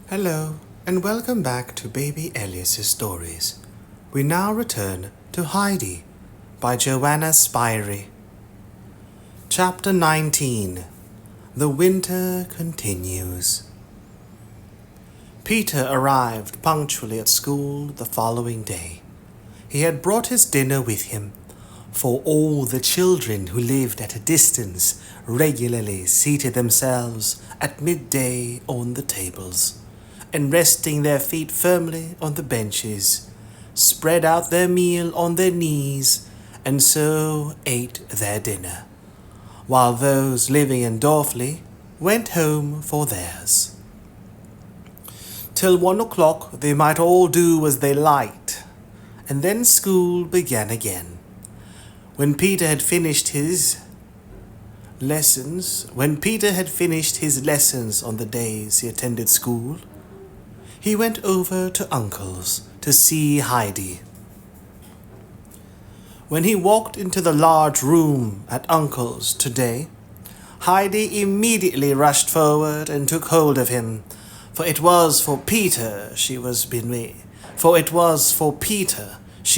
Hello, and welcome back to Baby Elias's stories. We now return to Heidi by Johanna Spyri. Chapter 19. The Winter Continues. Peter arrived punctually at school the following day. He had brought his dinner with him, for all the children who lived at a distance regularly seated themselves at midday on the tables, and resting their feet firmly on the benches, spread out their meal on their knees, and so ate their dinner, while those living in Dorfli went home for theirs. Till 1 o'clock they might all do as they liked, and then school began again. When Peter had finished his lessons on the days he attended school, he went over to Uncle's to see Heidi. When he walked into the large room at Uncle's today, Heidi immediately rushed forward and took hold of him, for it was for Peter she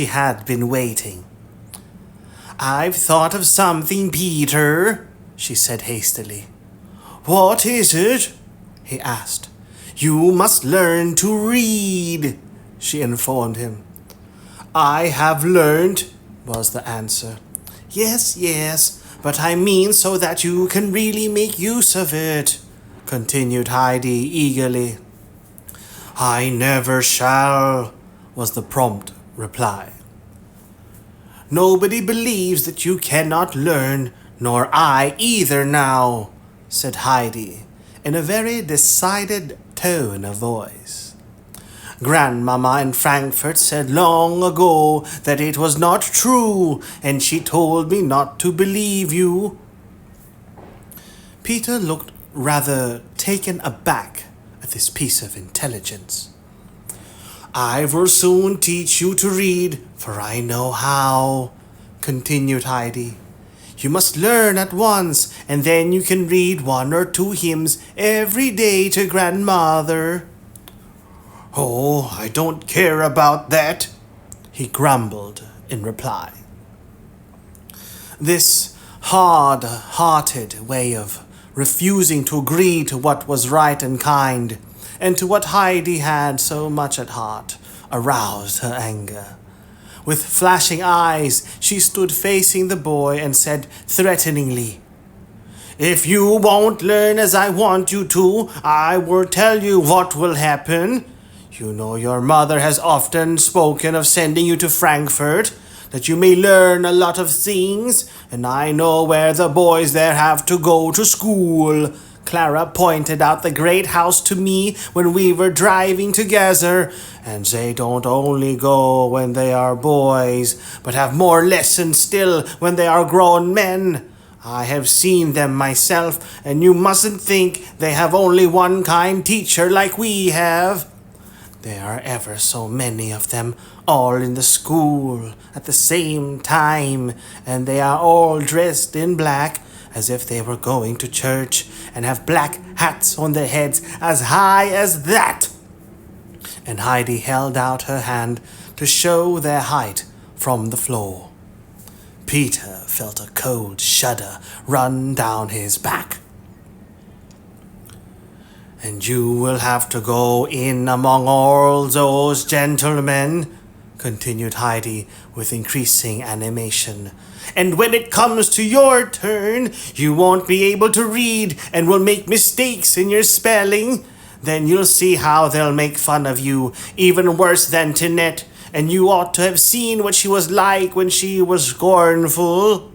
had been waiting. "I've thought of something, Peter," she said hastily. "What is it?" he asked. "You must learn to read," she informed him. "I have learned," was the answer. Yes, but I mean so that you can really make use of it," continued Heidi eagerly. "I never shall," was the prompt reply. "Nobody believes that you cannot learn, nor I either now," said Heidi, in a very decided tone of voice. "Grandmama in Frankfurt said long ago that it was not true, and she told me not to believe you." Peter looked rather taken aback at this piece of intelligence. "I will soon teach you to read, for I know how," continued Heidi. "You must learn at once, and then you can read 1 or 2 hymns every day to grandmother." "Oh, I don't care about that," he grumbled in reply. This hard-hearted way of refusing to agree to what was right and kind, and to what Heidi had so much at heart, aroused her anger. With flashing eyes, she stood facing the boy and said threateningly, "If you won't learn as I want you to, I will tell you what will happen. You know your mother has often spoken of sending you to Frankfurt, that you may learn a lot of things, and I know where the boys there have to go to school. Clara pointed out the great house to me when we were driving together, and they don't only go when they are boys, but have more lessons still when they are grown men. I have seen them myself, and you mustn't think they have only one kind teacher like we have. There are ever so many of them, all in the school at the same time, and they are all dressed in black, as if they were going to church, and have black hats on their heads as high as that." And Heidi held out her hand to show their height from the floor. Peter felt a cold shudder run down his back. "And you will have to go in among all those gentlemen," continued Heidi with increasing animation. "And when it comes to your turn, you won't be able to read and will make mistakes in your spelling. Then you'll see how they'll make fun of you, even worse than Tinette, and you ought to have seen what she was like when she was scornful."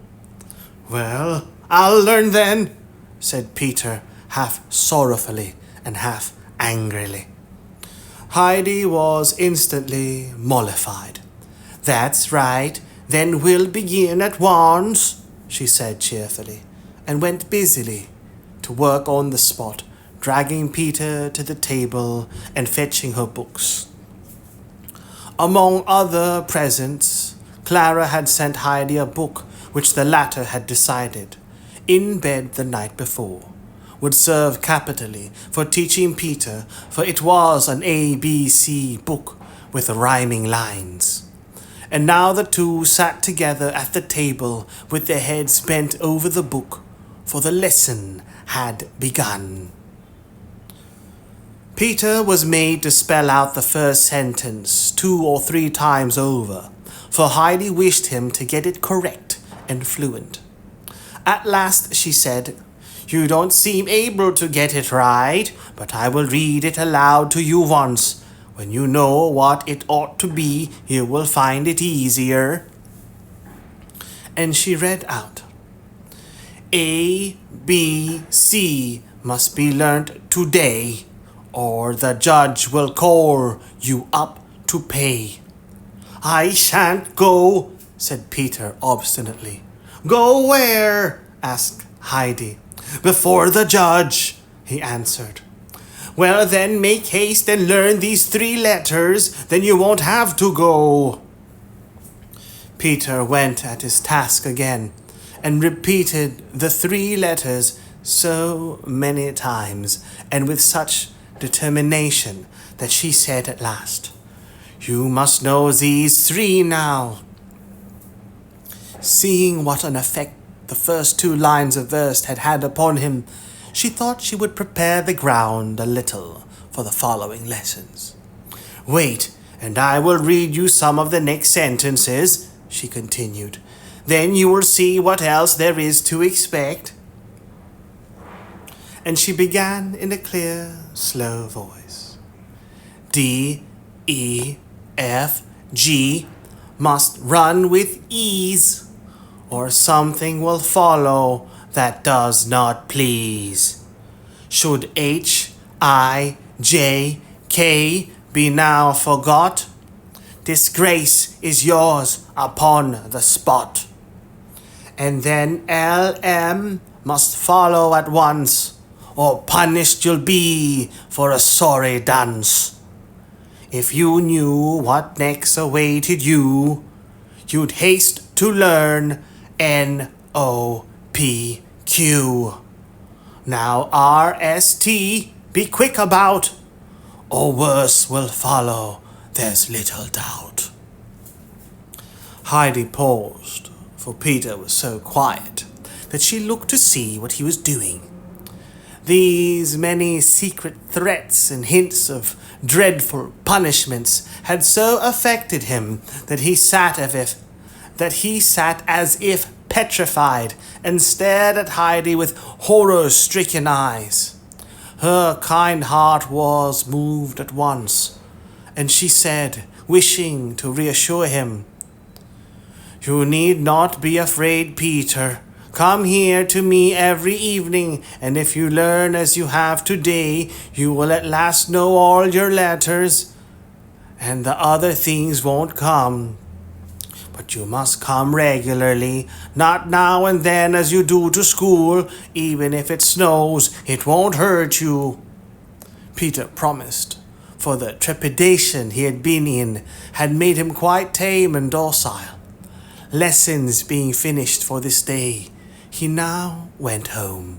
"Well, I'll learn then," said Peter, half sorrowfully and half angrily. Heidi was instantly mollified. "That's right, then we'll begin at once," she said cheerfully, and went busily to work on the spot, dragging Peter to the table and fetching her books. Among other presents, Clara had sent Heidi a book which the latter had decided, in bed the night before, would serve capitally for teaching Peter, for it was an ABC book with rhyming lines. And now the two sat together at the table with their heads bent over the book, for the lesson had begun. Peter was made to spell out the first sentence 2 or 3 times over, for Heidi wished him to get it correct and fluent. At last she said, "You don't seem able to get it right, but I will read it aloud to you once. When you know what it ought to be, you will find it easier." And she read out, "A, B, C must be learnt today, or the judge will call you up to pay." "I shan't go," said Peter obstinately. "Go where?" asked Heidi. "Before the judge," he answered. "Well, then make haste and learn these 3 letters, then you won't have to go." Peter went at his task again and repeated the 3 letters so many times and with such determination that she said at last, "You must know these 3 now." Seeing what an effect the first 2 lines of verse had had upon him, she thought she would prepare the ground a little for the following lessons. "Wait, and I will read you some of the next sentences," she continued. "Then you will see what else there is to expect." And she began in a clear, slow voice. D, E, F, G must run with ease, or something will follow that does not please. Should H, I, J, K be now forgot, disgrace is yours upon the spot. And then L, M must follow at once, or punished you'll be for a sorry dunce. If you knew what next awaited you, you'd haste to learn N, O, P, Q. Now R, S, T, be quick about, or worse will follow, there's little doubt. Heidi paused, for Peter was so quiet that she looked to see what he was doing. These many secret threats and hints of dreadful punishments had so affected him that he sat as if petrified and stared at Heidi with horror-stricken eyes. Her kind heart was moved at once, and she said, wishing to reassure him, "You need not be afraid, Peter. Come here to me every evening, and if you learn as you have today, you will at last know all your letters, and the other things won't come. But you must come regularly, not now and then as you do to school. Even if it snows, it won't hurt you." Peter promised, for the trepidation he had been in had made him quite tame and docile. Lessons being finished for this day, he now went home.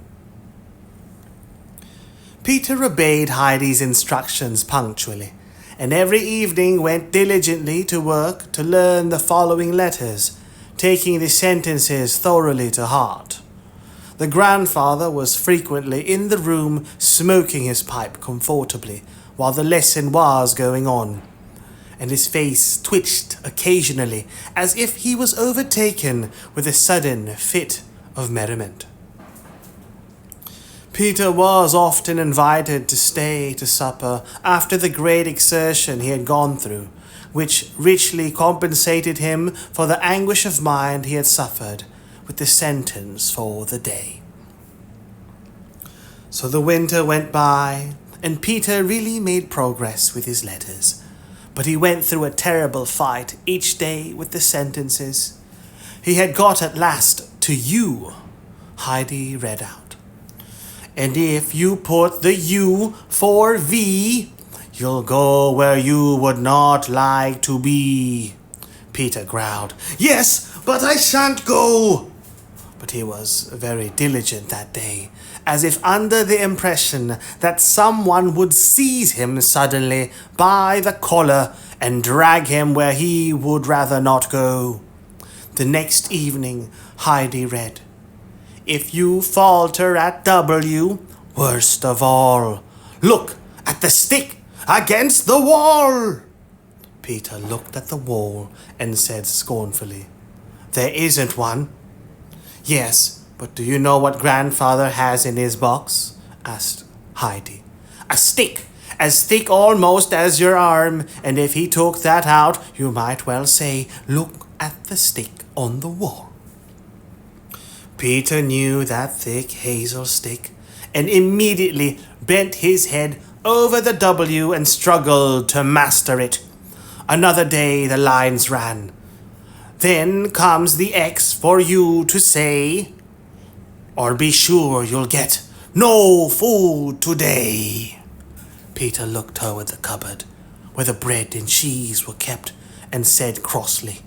Peter obeyed Heidi's instructions punctually, and every evening went diligently to work to learn the following letters, taking the sentences thoroughly to heart. The grandfather was frequently in the room smoking his pipe comfortably while the lesson was going on, and his face twitched occasionally as if he was overtaken with a sudden fit of merriment. Peter was often invited to stay to supper after the great exertion he had gone through, which richly compensated him for the anguish of mind he had suffered with the sentence for the day. So the winter went by, and Peter really made progress with his letters, but he went through a terrible fight each day with the sentences. He had got at last to you. Heidi read out, "And if you put the U for V, you'll go where you would not like to be." Peter growled, "Yes, but I shan't go." But he was very diligent that day, as if under the impression that someone would seize him suddenly by the collar and drag him where he would rather not go. The next evening, Heidi read, "If you falter at W, worst of all, look at the stick against the wall." Peter looked at the wall and said scornfully, "There isn't one." "Yes, but do you know what grandfather has in his box?" asked Heidi. "A stick, as thick almost as your arm, and if he took that out, you might well say, 'Look at the stick on the wall.'" Peter knew that thick hazel stick, and immediately bent his head over the W and struggled to master it. Another day the lines ran, "Then comes the X for you to say, or be sure you'll get no food today." Peter looked toward the cupboard where the bread and cheese were kept and said crossly,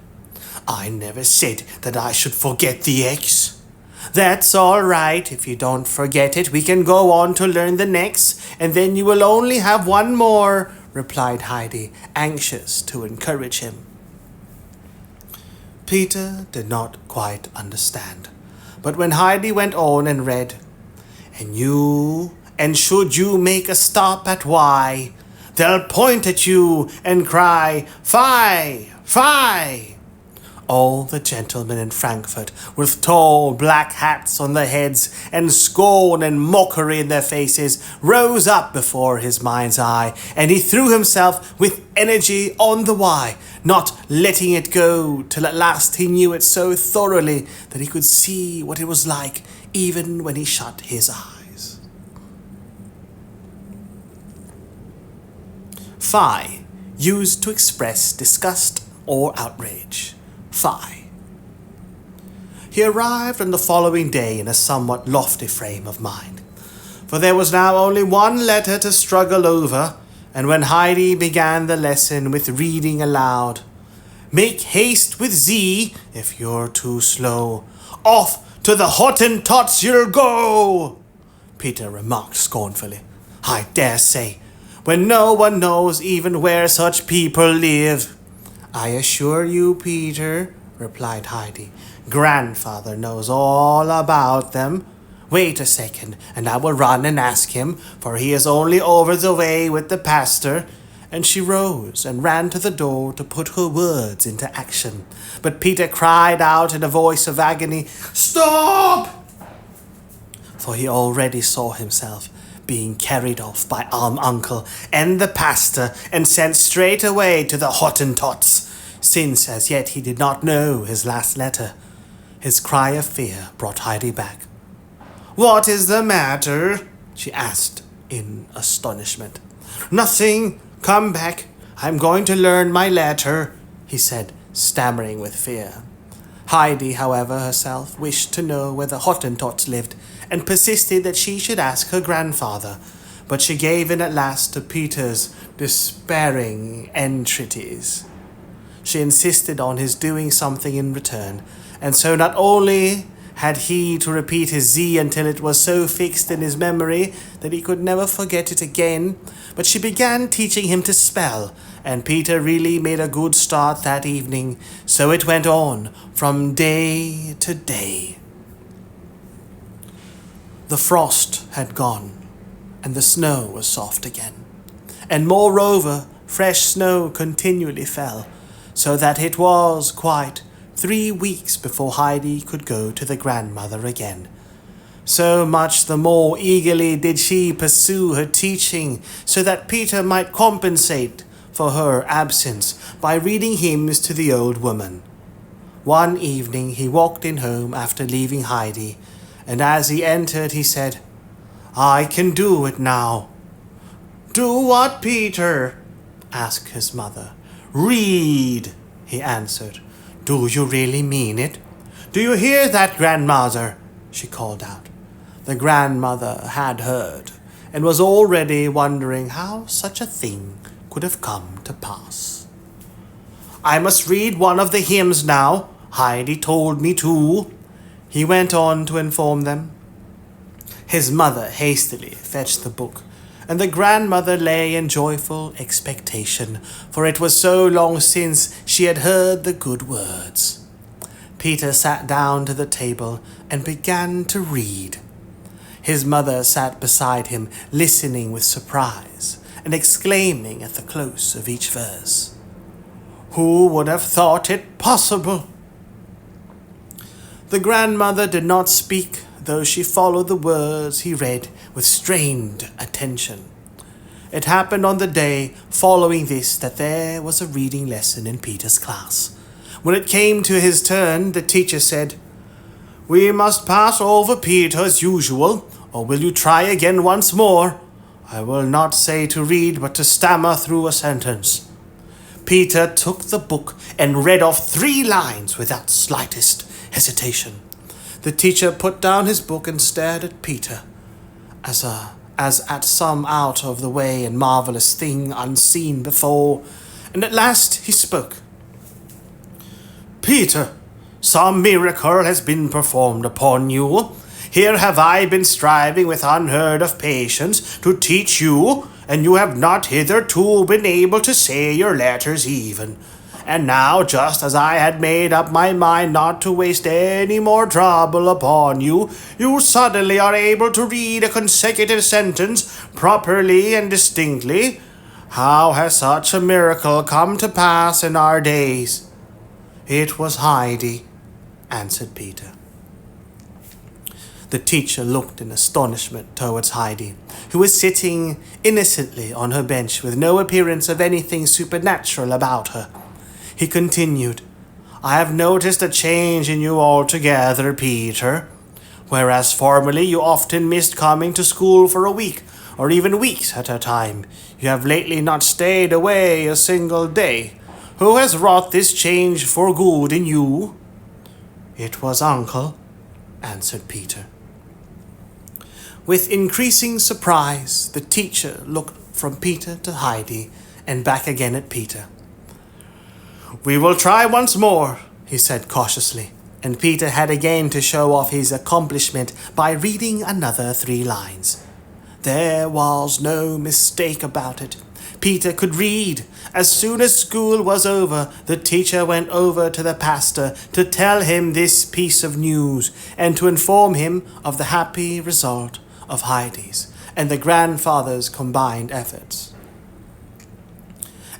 "I never said that I should forget the X." "That's all right. If you don't forget it, we can go on to learn the next, and then you will only have one more," replied Heidi, anxious to encourage him. Peter did not quite understand, but when Heidi went on and read, and should you make a stop at Y, they'll point at you and cry, 'Fie! Fie!' All the gentlemen in Frankfurt, with tall black hats on their heads and scorn and mockery in their faces, rose up before his mind's eye, and he threw himself with energy on the Y, not letting it go till at last he knew it so thoroughly that he could see what it was like even when he shut his eyes. Phi, used to express disgust or outrage. Phi. He arrived on the following day in a somewhat lofty frame of mind, for there was now only one letter to struggle over, and when Heidi began the lesson with reading aloud, "Make haste with Z if you're too slow. Off to the Hottentots you'll go," Peter remarked scornfully. "I dare say, when no one knows even where such people live." "I assure you, Peter," replied Heidi, "grandfather knows all about them. Wait a second, and I will run and ask him, for he is only over the way with the pastor." And she rose and ran to the door to put her words into action. But Peter cried out in a voice of agony, "Stop!" For he already saw himself being carried off by uncle and the pastor and sent straight away to the Hottentots, since as yet he did not know his last letter. His cry of fear brought Heidi back. "What is the matter?" she asked in astonishment. "Nothing. Come back. I'm going to learn my letter," he said, stammering with fear. Heidi, however, herself wished to know where the Hottentots lived, and persisted that she should ask her grandfather, but she gave in at last to Peter's despairing entreaties. She insisted on his doing something in return, and so not only had he to repeat his Z until it was so fixed in his memory that he could never forget it again, but she began teaching him to spell, and Peter really made a good start that evening, so it went on from day to day. The frost had gone, and the snow was soft again, and moreover, fresh snow continually fell, so that it was quite 3 weeks before Heidi could go to the grandmother again. So much the more eagerly did she pursue her teaching, so that Peter might compensate for her absence by reading hymns to the old woman. One evening he walked in home after leaving Heidi, and as he entered he said, "I can do it now." "Do what, Peter?" asked his mother. "Read," he answered. "Do you really mean it? Do you hear that, grandmother?" she called out. The grandmother had heard, and was already wondering how such a thing could have come to pass. "I must read one of the hymns now. Heidi told me to," he went on to inform them. His mother hastily fetched the book, and the grandmother lay in joyful expectation, for it was so long since she had heard the good words. Peter sat down to the table and began to read. His mother sat beside him, listening with surprise and exclaiming at the close of each verse, "Who would have thought it possible?" The grandmother did not speak, though she followed the words he read with strained attention. It happened on the day following this that there was a reading lesson in Peter's class. When it came to his turn, the teacher said, "We must pass over Peter as usual, or will you try again once more? I will not say to read, but to stammer through a sentence." Peter took the book and read off 3 lines without slightest hesitation. The teacher put down his book and stared at Peter, as at some out-of-the-way and marvelous thing unseen before, and at last he spoke. "Peter, some miracle has been performed upon you. Here have I been striving with unheard-of patience to teach you, and you have not hitherto been able to say your letters even. And now, just as I had made up my mind not to waste any more trouble upon you, you suddenly are able to read a consecutive sentence properly and distinctly. How has such a miracle come to pass in our days?" "It was Heidi," answered Peter. The teacher looked in astonishment towards Heidi, who was sitting innocently on her bench with no appearance of anything supernatural about her. He continued, "I have noticed a change in you altogether, Peter. Whereas formerly you often missed coming to school for a week, or even weeks at a time, you have lately not stayed away a single day. Who has wrought this change for good in you?" "It was Uncle," answered Peter. With increasing surprise, the teacher looked from Peter to Heidi and back again at Peter. "We will try once more," he said cautiously, and Peter had again to show off his accomplishment by reading another 3 lines. There was no mistake about it. Peter could read. As soon as school was over, the teacher went over to the pastor to tell him this piece of news and to inform him of the happy result of Heidi's and the grandfather's combined efforts.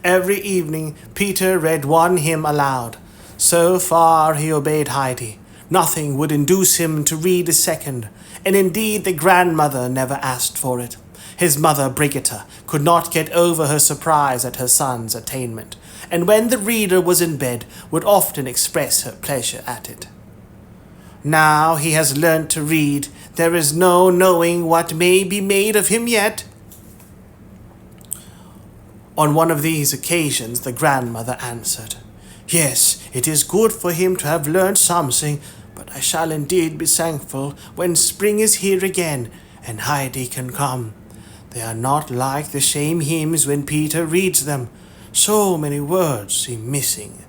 Every evening, Peter read one hymn aloud. So far he obeyed Heidi. Nothing would induce him to read a second, and indeed the grandmother never asked for it. His mother, Brigitta, could not get over her surprise at her son's attainment, and when the reader was in bed, would often express her pleasure at it. "Now he has learnt to read, there is no knowing what may be made of him yet." On one of these occasions, the grandmother answered, "Yes, it is good for him to have learnt something, but I shall indeed be thankful when spring is here again and Heidi can come. They are not like the same hymns when Peter reads them. So many words seem missing,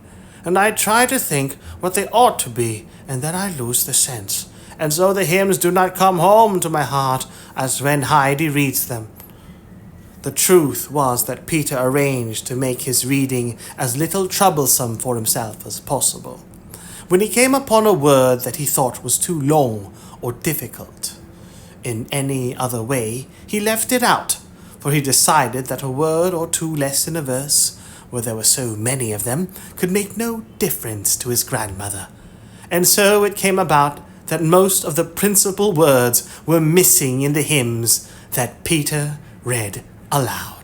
and I try to think what they ought to be, and then I lose the sense, and so the hymns do not come home to my heart as when Heidi reads them." The truth was that Peter arranged to make his reading as little troublesome for himself as possible. When he came upon a word that he thought was too long or difficult in any other way, he left it out, for he decided that a word or two less in a verse, where there were so many of them, could make no difference to his grandmother. And so it came about that most of the principal words were missing in the hymns that Peter read aloud.